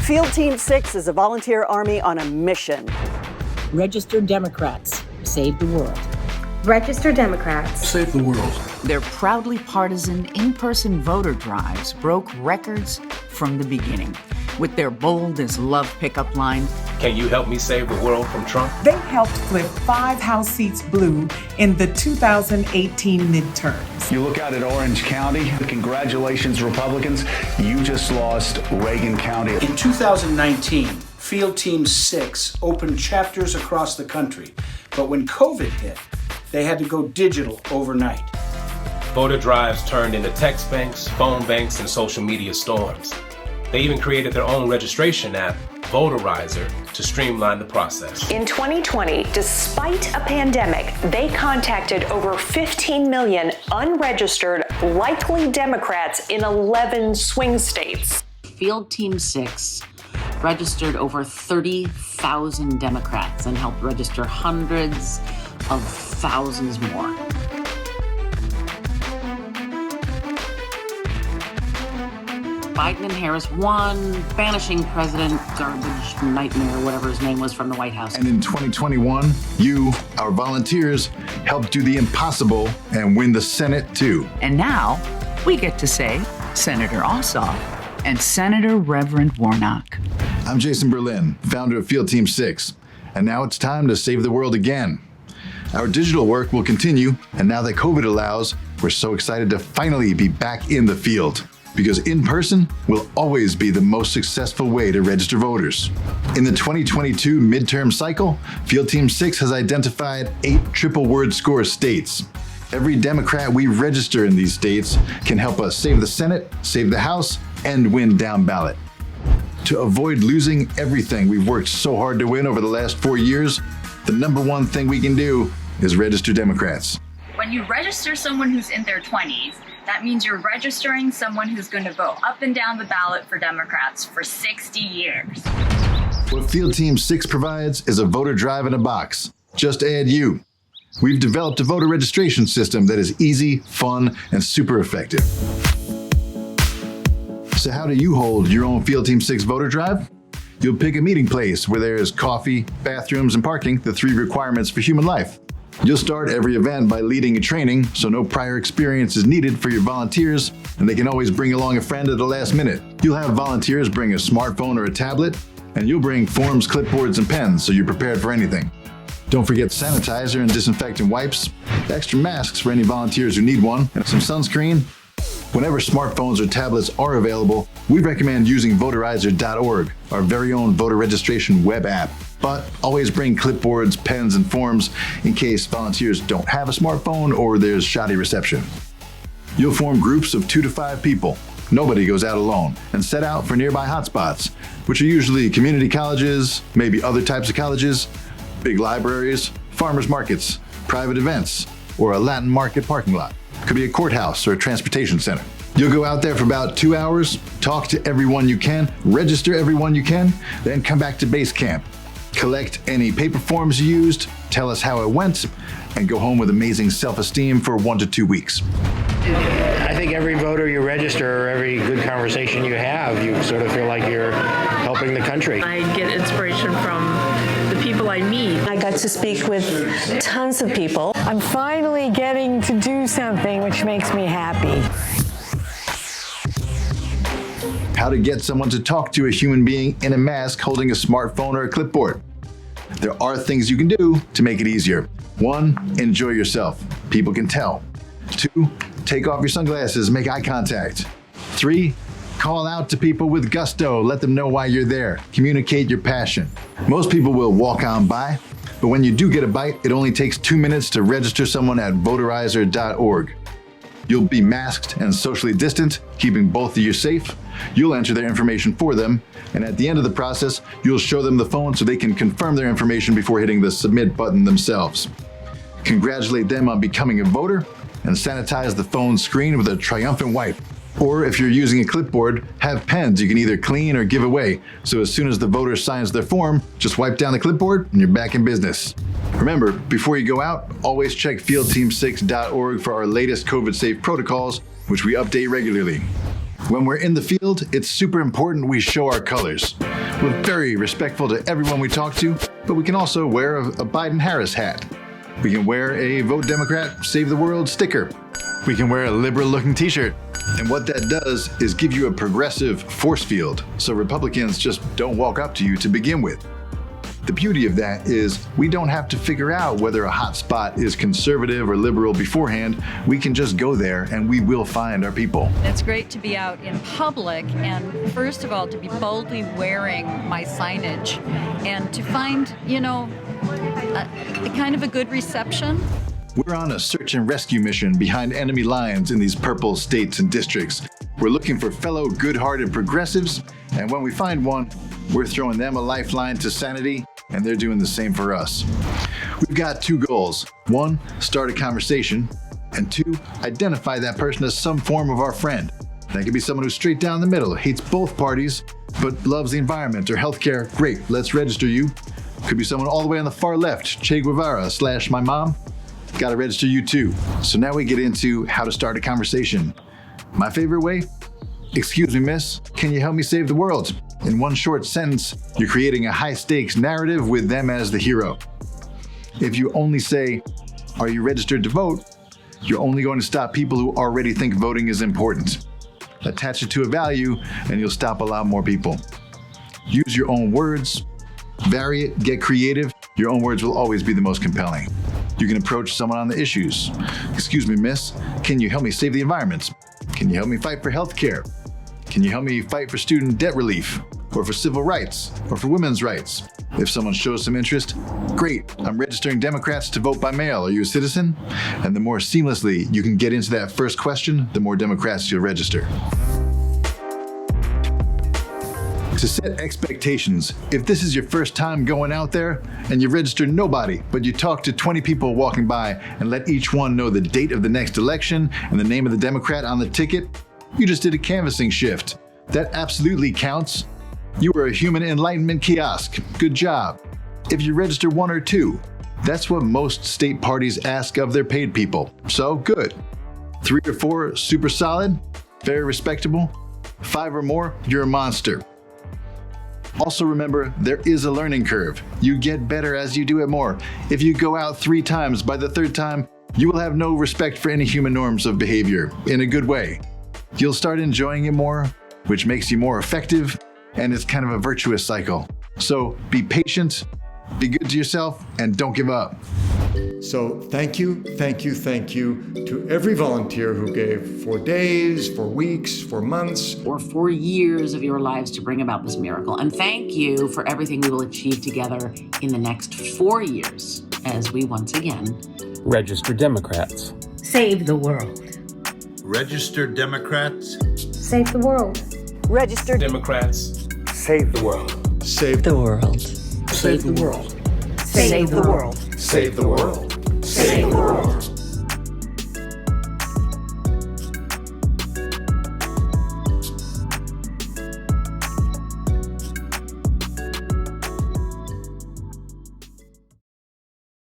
Field Team 6 is a volunteer army on a mission. Register Democrats. Save the world. Register Democrats. Save the world. Their proudly partisan in-person voter drives broke records from the beginning. With their bold as love pickup line, "Can you help me save the world from Trump?" They helped flip 5 House seats blue in the 2018 midterms. You look out at Orange County. Congratulations, Republicans. You just lost Reagan County. In 2019, Field Team 6 opened chapters across the country. But when COVID hit, they had to go digital overnight. Voter drives turned into text banks, phone banks, and social media storms. They even created their own registration app, Votarizer, to streamline the process. In 2020, despite a pandemic, they contacted over 15 million unregistered, likely Democrats in 11 swing states. Field Team 6 registered over 30,000 Democrats and helped register hundreds of thousands more. Biden and Harris won, banishing President Garbage Nightmare, whatever his name was, from the White House. And in 2021, you, our volunteers, helped do the impossible and win the Senate too. And now we get to say Senator Ossoff and Senator Reverend Warnock. I'm Jason Berlin, founder of Field Team 6, and now it's time to save the world again. Our digital work will continue, and now that COVID allows, we're so excited to finally be back in the field. Because in person will always be the most successful way to register voters. In the 2022 midterm cycle, Field Team 6 has identified 8 triple word score states. Every Democrat we register in these states can help us save the Senate, save the House, and win down ballot. To avoid losing everything we've worked so hard to win over the last 4 years, the number one thing we can do is register Democrats. When you register someone who's in their 20s, that means you're registering someone who's going to vote up and down the ballot for Democrats for 60 years. What Field Team 6 provides is a voter drive in a box. Just add you. We've developed a voter registration system that is easy, fun, and super effective. So how do you hold your own Field Team 6 voter drive? You'll pick a meeting place where there is coffee, bathrooms, and parking, the 3 requirements for human life. You'll start every event by leading a training, so no prior experience is needed for your volunteers, and they can always bring along a friend at the last minute. You'll have volunteers bring a smartphone or a tablet, and you'll bring forms, clipboards, and pens so you're prepared for anything. Don't forget sanitizer and disinfectant wipes, extra masks for any volunteers who need one, and some sunscreen. Whenever smartphones or tablets are available, we recommend using Votarizer.org, our very own voter registration web app. But always bring clipboards, pens, and forms in case volunteers don't have a smartphone or there's shoddy reception. You'll form groups of 2 to 5 people. Nobody goes out alone, and set out for nearby hotspots, which are usually community colleges, maybe other types of colleges, big libraries, farmers markets, private events, or a Latin market parking lot. Could be a courthouse or a transportation center. You'll go out there for about 2 hours, talk to everyone you can, register everyone you can, then come back to base camp. Collect any paper forms you used, tell us how it went, and go home with amazing self-esteem for 1 to 2 weeks. I think every voter you register, or every good conversation you have, you sort of feel like you're helping the country. I get inspiration from the people I meet. I got to speak with tons of people. I'm finally getting to do something which makes me happy. How to get someone to talk to a human being in a mask holding a smartphone or a clipboard. There are things you can do to make it easier. 1, enjoy yourself. People can tell. 2, take off your sunglasses, make eye contact. 3, call out to people with gusto. Let them know why you're there. Communicate your passion. Most people will walk on by, but when you do get a bite, it only takes 2 minutes to register someone at Votarizer.org. You'll be masked and socially distant, keeping both of you safe. You'll enter their information for them, and at the end of the process, you'll show them the phone so they can confirm their information before hitting the submit button themselves. Congratulate them on becoming a voter, and sanitize the phone screen with a triumphant wipe. Or if you're using a clipboard, have pens you can either clean or give away, so as soon as the voter signs their form, just wipe down the clipboard and you're back in business. Remember, before you go out, always check fieldteam6.org for our latest COVID-safe protocols, which we update regularly. When we're in the field, it's super important we show our colors. We're very respectful to everyone we talk to, but we can also wear a Biden-Harris hat. We can wear a Vote Democrat, Save the World sticker. We can wear a liberal-looking t-shirt. And what that does is give you a progressive force field, so Republicans just don't walk up to you to begin with. The beauty of that is we don't have to figure out whether a hot spot is conservative or liberal beforehand. We can just go there and we will find our people. It's great to be out in public and, first of all, to be boldly wearing my signage and to find, a kind of a good reception. We're on a search and rescue mission behind enemy lines in these purple states and districts. We're looking for fellow good-hearted progressives, and when we find one, we're throwing them a lifeline to sanity, and they're doing the same for us. We've got two goals. One, start a conversation, and two, identify that person as some form of our friend. That could be someone who's straight down the middle, hates both parties, but loves the environment or healthcare. Great, let's register you. Could be someone all the way on the far left, Che Guevara / my mom. Gotta register you too. So now we get into how to start a conversation. My favorite way? Excuse me, miss, can you help me save the world? In one short sentence, you're creating a high-stakes narrative with them as the hero. If you only say, are you registered to vote? You're only going to stop people who already think voting is important. Attach it to a value, and you'll stop a lot more people. Use your own words, vary it, get creative. Your own words will always be the most compelling. You can approach someone on the issues. Excuse me, miss, can you help me save the environment? Can you help me fight for healthcare? Can you help me fight for student debt relief? Or for civil rights? Or for women's rights? If someone shows some interest, great, I'm registering Democrats to vote by mail. Are you a citizen? And the more seamlessly you can get into that first question, the more Democrats you'll register. To set expectations, if this is your first time going out there and you register nobody, but you talk to 20 people walking by and let each one know the date of the next election and the name of the Democrat on the ticket, you just did a canvassing shift. That absolutely counts. You were a human enlightenment kiosk. Good job. If you register one or two, that's what most state parties ask of their paid people. So good. 3 or 4, super solid, very respectable. 5 or more, you're a monster. Also remember, there is a learning curve. You get better as you do it more. If you go out 3 times, by the 3rd time, you will have no respect for any human norms of behavior, in a good way. You'll start enjoying it more, which makes you more effective, and it's kind of a virtuous cycle. So be patient, be good to yourself, and don't give up. So thank you to every volunteer who gave for days, for weeks, for months, or for years of your lives to bring about this miracle. And thank you for everything we will achieve together in the next 4 years as we once again register Democrats. Save the world. Register Democrats. Save the world. Register Democrats. Save the world. Save the world. Save the world. Save the world. Save the world. Save the world.